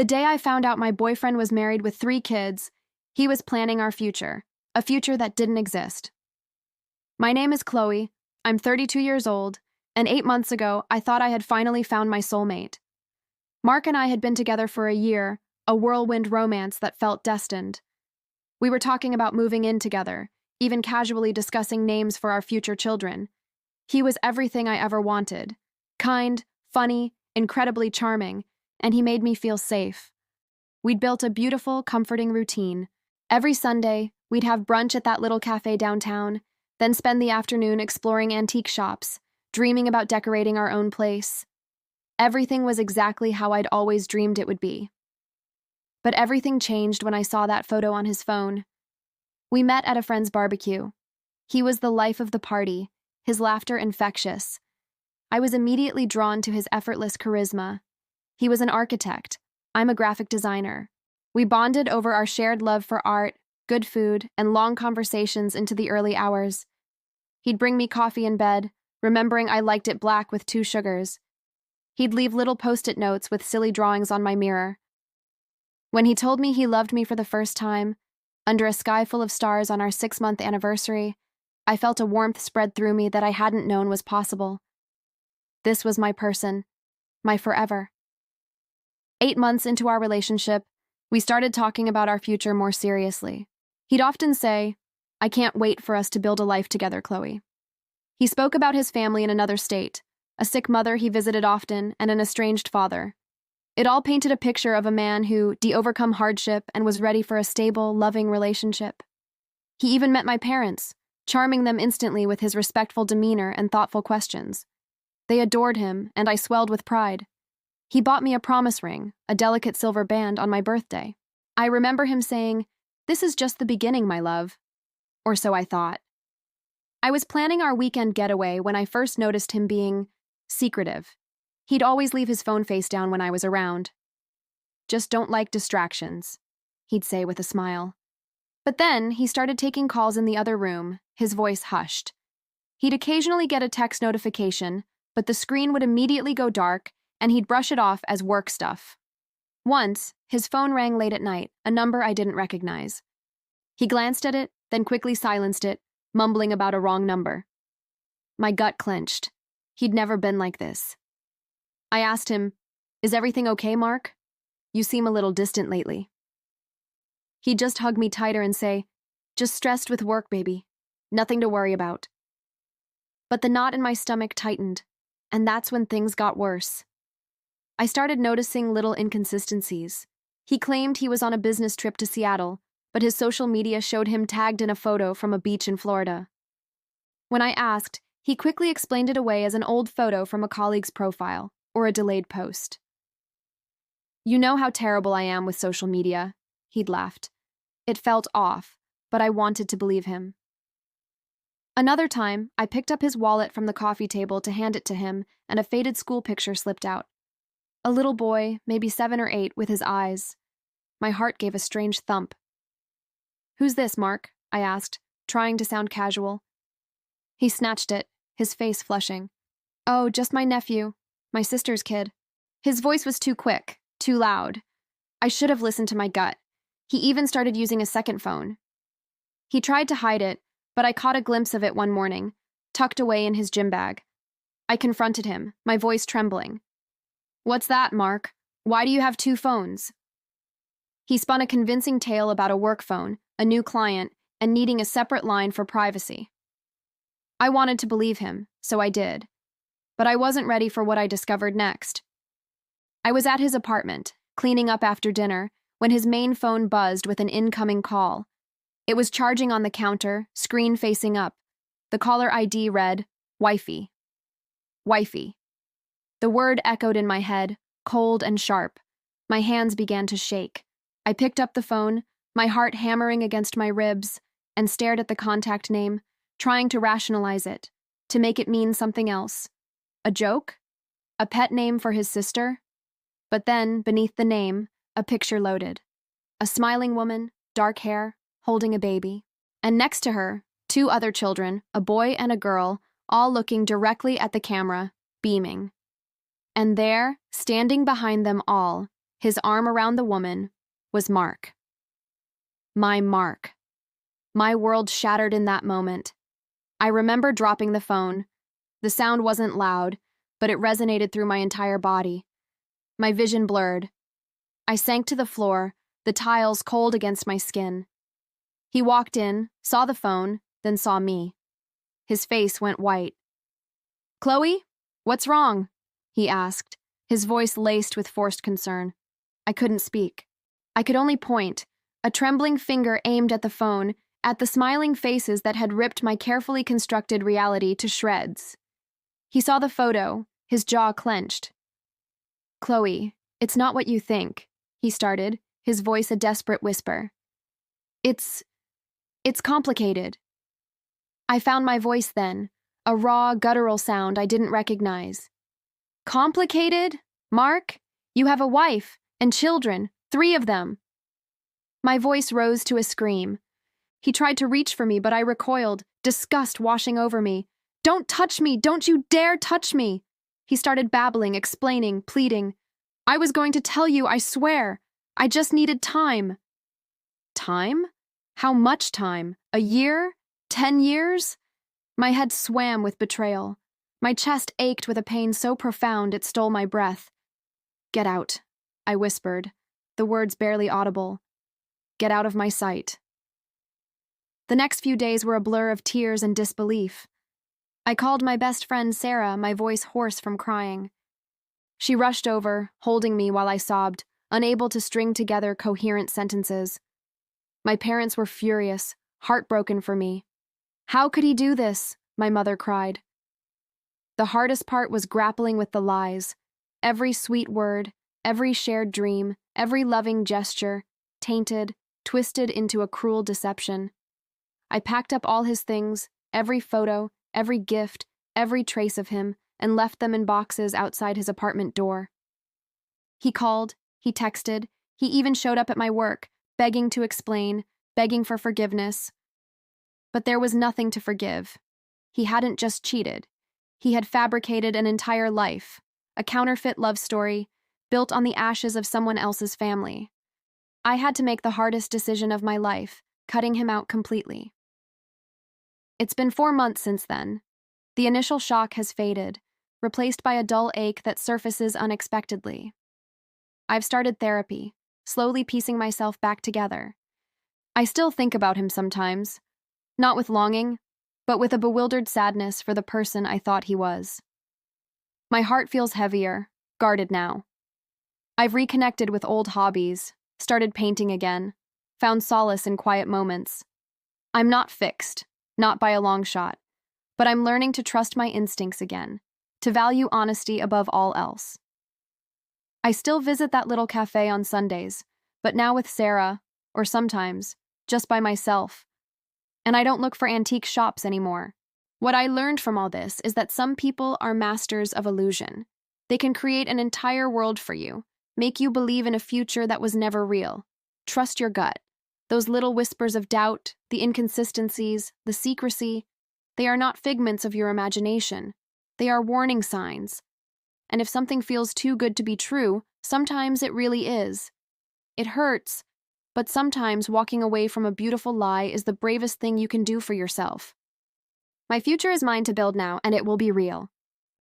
The day I found out my boyfriend was married with 3 kids, he was planning our future, a future that didn't exist. My name is Chloe, I'm 32 years old, and 8 months ago, I thought I had finally found my soulmate. Mark and I had been together for a year, a whirlwind romance that felt destined. We were talking about moving in together, even casually discussing names for our future children. He was everything I ever wanted. Kind, funny, incredibly charming, and he made me feel safe. We'd built a beautiful, comforting routine. Every Sunday, we'd have brunch at that little cafe downtown, then spend the afternoon exploring antique shops, dreaming about decorating our own place. Everything was exactly how I'd always dreamed it would be. But everything changed when I saw that photo on his phone. We met at a friend's barbecue. He was the life of the party, his laughter infectious. I was immediately drawn to his effortless charisma. He was an architect. I'm a graphic designer. We bonded over our shared love for art, good food, and long conversations into the early hours. He'd bring me coffee in bed, remembering I liked it black with 2 sugars. He'd leave little post-it notes with silly drawings on my mirror. When he told me he loved me for the first time, under a sky full of stars on our 6-month anniversary, I felt a warmth spread through me that I hadn't known was possible. This was my person, my forever. 8 months into our relationship, we started talking about our future more seriously. He'd often say, "I can't wait for us to build a life together, Chloe." He spoke about his family in another state, a sick mother he visited often, and an estranged father. It all painted a picture of a man who'd overcome hardship and was ready for a stable, loving relationship. He even met my parents, charming them instantly with his respectful demeanor and thoughtful questions. They adored him, and I swelled with pride. He bought me a promise ring, a delicate silver band, on my birthday. I remember him saying, "This is just the beginning, my love." Or so I thought. I was planning our weekend getaway when I first noticed him being secretive. He'd always leave his phone face down when I was around. "Just don't like distractions," he'd say with a smile. But then he started taking calls in the other room, his voice hushed. He'd occasionally get a text notification, but the screen would immediately go dark, and he'd brush it off as work stuff. Once, his phone rang late at night, a number I didn't recognize. He glanced at it, then quickly silenced it, mumbling about a wrong number. My gut clenched. He'd never been like this. I asked him, "Is everything okay, Mark? You seem a little distant lately." He'd just hug me tighter and say, "Just stressed with work, baby. Nothing to worry about." But the knot in my stomach tightened, and that's when things got worse. I started noticing little inconsistencies. He claimed he was on a business trip to Seattle, but his social media showed him tagged in a photo from a beach in Florida. When I asked, he quickly explained it away as an old photo from a colleague's profile, or a delayed post. "You know how terrible I am with social media," he'd laughed. It felt off, but I wanted to believe him. Another time, I picked up his wallet from the coffee table to hand it to him, and a faded school picture slipped out. A little boy, maybe 7 or 8, with his eyes. My heart gave a strange thump. "Who's this, Mark?" I asked, trying to sound casual. He snatched it, his face flushing. "Oh, just my nephew, my sister's kid." His voice was too quick, too loud. I should have listened to my gut. He even started using a second phone. He tried to hide it, but I caught a glimpse of it one morning, tucked away in his gym bag. I confronted him, my voice trembling. "What's that, Mark? Why do you have 2 phones?" He spun a convincing tale about a work phone, a new client, and needing a separate line for privacy. I wanted to believe him, so I did. But I wasn't ready for what I discovered next. I was at his apartment, cleaning up after dinner, when his main phone buzzed with an incoming call. It was charging on the counter, screen facing up. The caller ID read, "Wifey." Wifey. The word echoed in my head, cold and sharp. My hands began to shake. I picked up the phone, my heart hammering against my ribs, and stared at the contact name, trying to rationalize it, to make it mean something else. A joke? A pet name for his sister? But then, beneath the name, a picture loaded. A smiling woman, dark hair, holding a baby. And next to her, 2 other children, a boy and a girl, all looking directly at the camera, beaming. And there, standing behind them all, his arm around the woman, was Mark. My Mark. My world shattered in that moment. I remember dropping the phone. The sound wasn't loud, but it resonated through my entire body. My vision blurred. I sank to the floor, the tiles cold against my skin. He walked in, saw the phone, then saw me. His face went white. "Chloe, what's wrong?" he asked, his voice laced with forced concern. I couldn't speak. I could only point, a trembling finger aimed at the phone, at the smiling faces that had ripped my carefully constructed reality to shreds. He saw the photo, his jaw clenched. "Chloe, it's not what you think," he started, his voice a desperate whisper. It's complicated." I found my voice then, a raw, guttural sound I didn't recognize. "Complicated? Mark? You have a wife and children, 3 of them." My voice rose to a scream. He tried to reach for me, but I recoiled, disgust washing over me. "Don't touch me! Don't you dare touch me!" He started babbling, explaining, pleading. "I was going to tell you, I swear. I just needed time." Time? How much time? A year? 10 years? My head swam with betrayal. My chest ached with a pain so profound it stole my breath. "Get out," I whispered, the words barely audible. "Get out of my sight." The next few days were a blur of tears and disbelief. I called my best friend Sarah, my voice hoarse from crying. She rushed over, holding me while I sobbed, unable to string together coherent sentences. My parents were furious, heartbroken for me. "How could he do this?" my mother cried. The hardest part was grappling with the lies. Every sweet word, every shared dream, every loving gesture, tainted, twisted into a cruel deception. I packed up all his things, every photo, every gift, every trace of him, and left them in boxes outside his apartment door. He called, he texted, he even showed up at my work, begging to explain, begging for forgiveness. But there was nothing to forgive. He hadn't just cheated. He had fabricated an entire life, a counterfeit love story, built on the ashes of someone else's family. I had to make the hardest decision of my life, cutting him out completely. It's been 4 months since then. The initial shock has faded, replaced by a dull ache that surfaces unexpectedly. I've started therapy, slowly piecing myself back together. I still think about him sometimes, not with longing, but with a bewildered sadness for the person I thought he was. My heart feels heavier, guarded now. I've reconnected with old hobbies, started painting again, found solace in quiet moments. I'm not fixed, not by a long shot, but I'm learning to trust my instincts again, to value honesty above all else. I still visit that little cafe on Sundays, but now with Sarah, or sometimes, just by myself. And I don't look for antique shops anymore. What I learned from all this is that some people are masters of illusion. They can create an entire world for you, make you believe in a future that was never real. Trust your gut. Those little whispers of doubt, the inconsistencies, the secrecy, they are not figments of your imagination. They are warning signs. And if something feels too good to be true, sometimes it really is. It hurts, but sometimes walking away from a beautiful lie is the bravest thing you can do for yourself. My future is mine to build now, and it will be real.